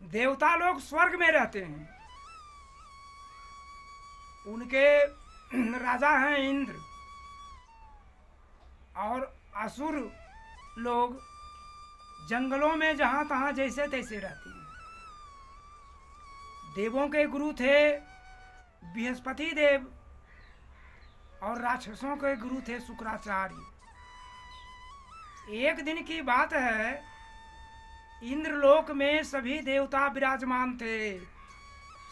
देवता लोग स्वर्ग में रहते हैं, उनके राजा हैं इंद्र, और असुर लोग जंगलों में जहाँ तहाँ जैसे तैसे रहते हैं। देवों के गुरु थे बृहस्पति देव और राक्षसों के गुरु थे शुक्राचार्य। एक दिन की बात है, इंद्रलोक में सभी देवता विराजमान थे।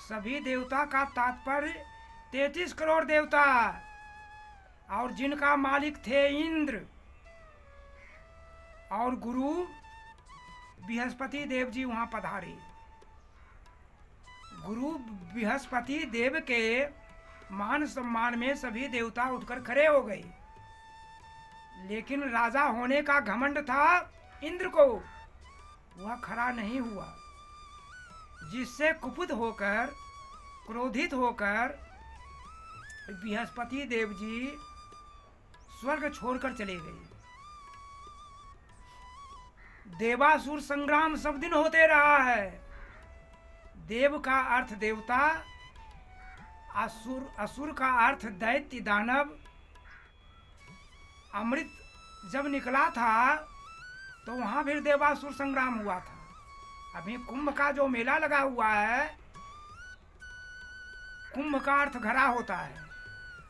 सभी देवता का तात्पर्य 33 करोड़ देवता, और जिनका मालिक थे इंद्र और गुरु बृहस्पति देव जी वहां पधारे। गुरु बृहस्पति देव के मान सम्मान में सभी देवता उठकर खड़े हो गए, लेकिन राजा होने का घमंड था इंद्र को, वह खड़ा नहीं हुआ, जिससे कुपित होकर क्रोधित होकर बृहस्पति देव जी स्वर्ग छोड़कर चले गए। देवासुर संग्राम सब दिन होते रहा है। देव का अर्थ देवता, असुर का अर्थ दैत्य दानव। अमृत जब निकला था तो वहां फिर देवासुर संग्राम हुआ था। अभी कुंभ का जो मेला लगा हुआ है, कुंभ का अर्थ घड़ा होता है,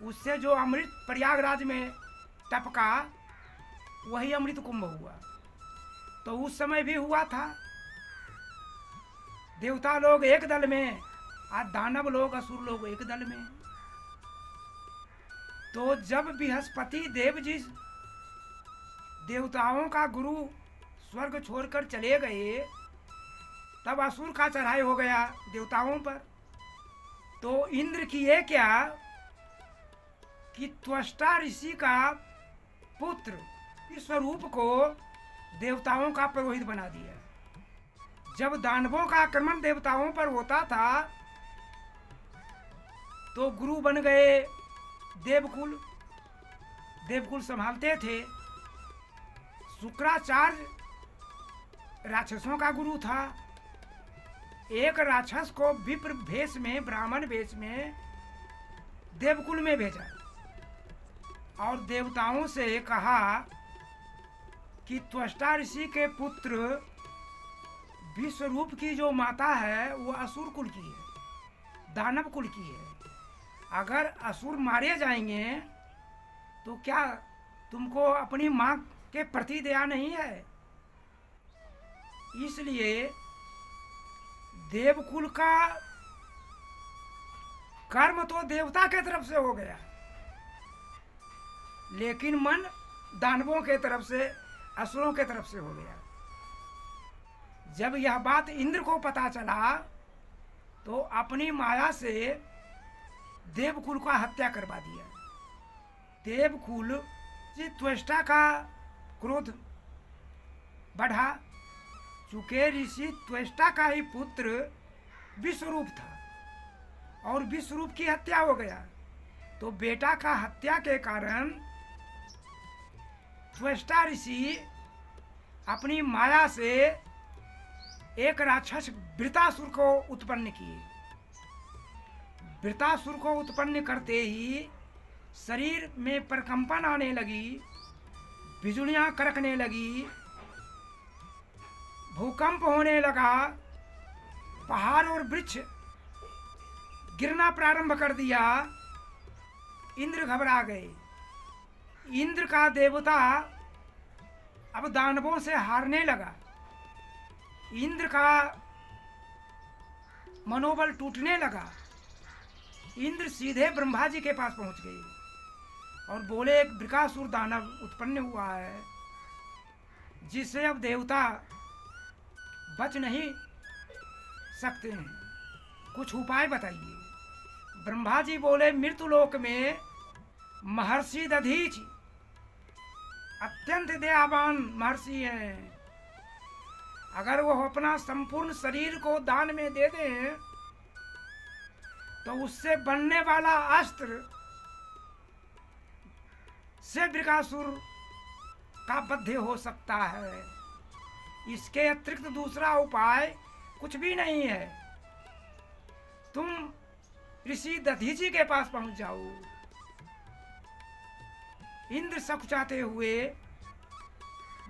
उससे जो अमृत प्रयागराज में टपका वही अमृत कुंभ हुआ। तो उस समय भी हुआ था, देवता लोग एक दल में और दानव लोग असुर लोग एक दल में। तो जब बृहस्पति देव जी देवताओं का गुरु स्वर्ग छोड़कर चले गए, तब असुर का चढ़ाई हो गया देवताओं पर। तो इंद्र किए क्या कि त्वष्टा ऋषि का पुत्र विश्वरूप को देवताओं का पुरोहित बना दिया। जब दानवों का आक्रमण देवताओं पर होता था तो गुरु बन गए देवकुल। देवकुल संभालते थे। शुक्राचार्य राक्षसों का गुरु था। एक राक्षस को विप्र भेष में, ब्राह्मण भेष में देवकुल में भेजा और देवताओं से कहा कि त्वष्टा ऋषि के पुत्र विश्वरूप की जो माता है वो असुर कुल की है, दानव कुल की है। अगर असुर मारे जाएंगे तो क्या तुमको अपनी माँ के प्रति दया नहीं है? इसलिए देवकुल का कर्म तो देवता के तरफ से हो गया, लेकिन मन दानवों के तरफ से, असुरों के तरफ से हो गया। जब यह बात इंद्र को पता चला तो अपनी माया से देवकुल का हत्या करवा दिया। देवकुल से त्वष्टा का क्रोध बढ़ा। चूंकि ऋषि त्वष्टा का ही पुत्र विश्वरूप था और विश्वरूप की हत्या हो गया, तो बेटा का हत्या के कारण त्वष्टा ऋषि अपनी माया से एक राक्षस वृतासुर को उत्पन्न किए। वृतासुर को उत्पन्न करते ही शरीर में प्रकंपन आने लगी, बिजुलियां कड़कने लगी, भूकंप होने लगा, पहाड़ और वृक्ष गिरना प्रारंभ कर दिया। इंद्र घबरा गए। इंद्र का देवता अब दानवों से हारने लगा। इंद्र का मनोबल टूटने लगा। इंद्र सीधे ब्रह्मा जी के पास पहुंच गए और बोले, एक वृकासुर दानव उत्पन्न हुआ है जिससे अब देवता बच नहीं सकते हैं, कुछ उपाय बताइए। ब्रह्मा जी बोले, मृत्युलोक में महर्षि दधीचि अत्यंत दयावान महर्षि हैं। अगर वो अपना संपूर्ण शरीर को दान में दे दें तो उससे बनने वाला अस्त्र से वृकासुर का वध हो सकता है। इसके अतिरिक्त दूसरा उपाय कुछ भी नहीं है। तुम ऋषि दधीची के पास पहुंच जाओ। इंद्र सकुचाते हुए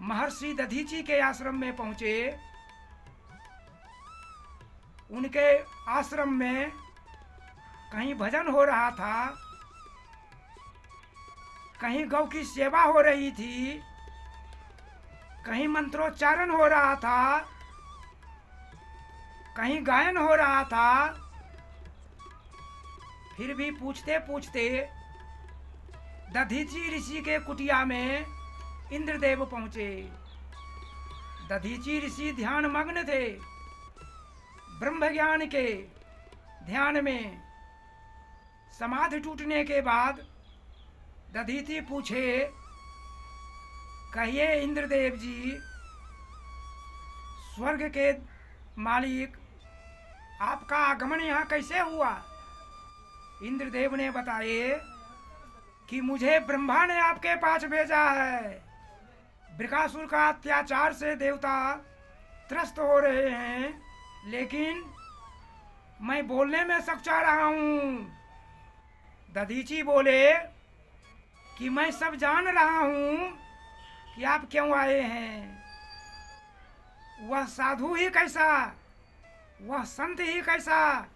महर्षि दधीची के आश्रम में पहुंचे। उनके आश्रम में कहीं भजन हो रहा था, कहीं गौ की सेवा हो रही थी, कहीं मंत्रोच्चारण हो रहा था, कहीं गायन हो रहा था। फिर भी पूछते पूछते दधीची ऋषि के कुटिया में इंद्रदेव पहुंचे। दधीची ऋषि ध्यान मग्न थे, ब्रह्म ज्ञान के ध्यान में। समाधि टूटने के बाद दधीची पूछे, कहिए इंद्रदेव जी, स्वर्ग के मालिक, आपका आगमन यहाँ कैसे हुआ? इंद्रदेव ने बताए कि मुझे ब्रह्मा ने आपके पास भेजा है। वृकासुर का अत्याचार से देवता त्रस्त हो रहे हैं, लेकिन मैं बोलने में सकचा रहा हूँ। दधीची बोले कि मैं सब जान रहा हूँ कि आप क्यों आए हैं। वह साधु ही कैसा, वह संत ही कैसा,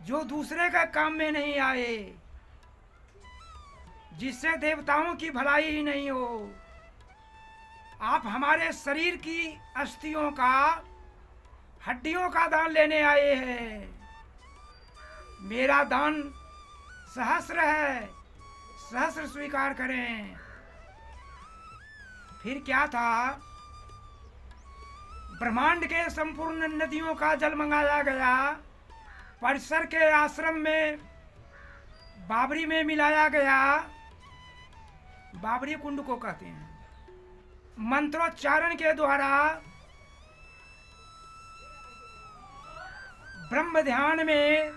जो दूसरे का काम में नहीं आए, जिससे देवताओं की भलाई ही नहीं हो। आप हमारे शरीर की अस्थियों का, हड्डियों का दान लेने आए हैं। मेरा दान सहस्र है, सहस्र स्वीकार करें। फिर क्या था, ब्रह्मांड के संपूर्ण नदियों का जल मंगाया गया, परिसर के आश्रम में बाबरी में मिलाया गया। बाबरी कुंड को कहते हैं। मंत्रोच्चारण के द्वारा ब्रह्म ध्यान में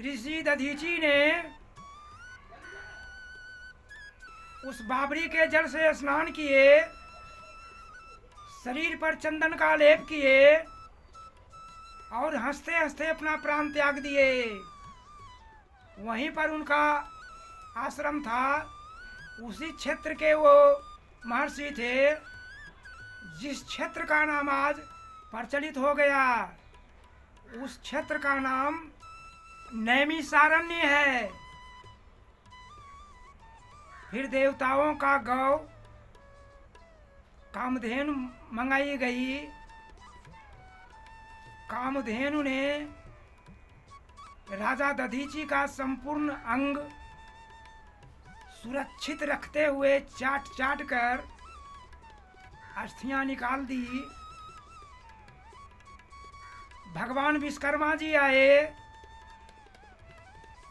ऋषि दधीची ने उस बाबरी के जल से स्नान किए, शरीर पर चंदन का लेप किए और हंसते हंसते अपना प्राण त्याग दिए। वहीं पर उनका आश्रम था। उसी क्षेत्र के वो महर्षि थे, जिस क्षेत्र का नाम आज प्रचलित हो गया। उस क्षेत्र का नाम नैमिषारण्य है। फिर देवताओं का गौ कामधेनु मंगाई गई। कामधेनु ने राजा दधीची का संपूर्ण अंग सुरक्षित रखते हुए चाट चाट कर अस्थियां निकाल दी। भगवान विश्वकर्मा जी आए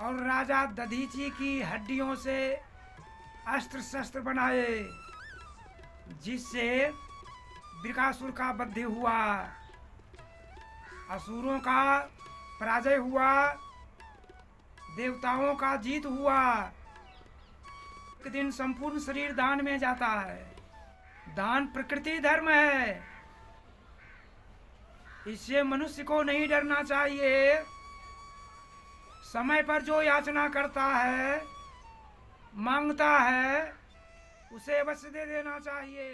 और राजा दधीची की हड्डियों से अस्त्र शस्त्र बनाए, जिससे वृकासुर का वध हुआ, असुरों का पराजय हुआ, देवताओं का जीत हुआ। एक दिन संपूर्ण शरीर दान में जाता है। दान प्रकृति धर्म है, इससे मनुष्य को नहीं डरना चाहिए। समय पर जो याचना करता है, मांगता है, उसे अवश्य दे देना चाहिए।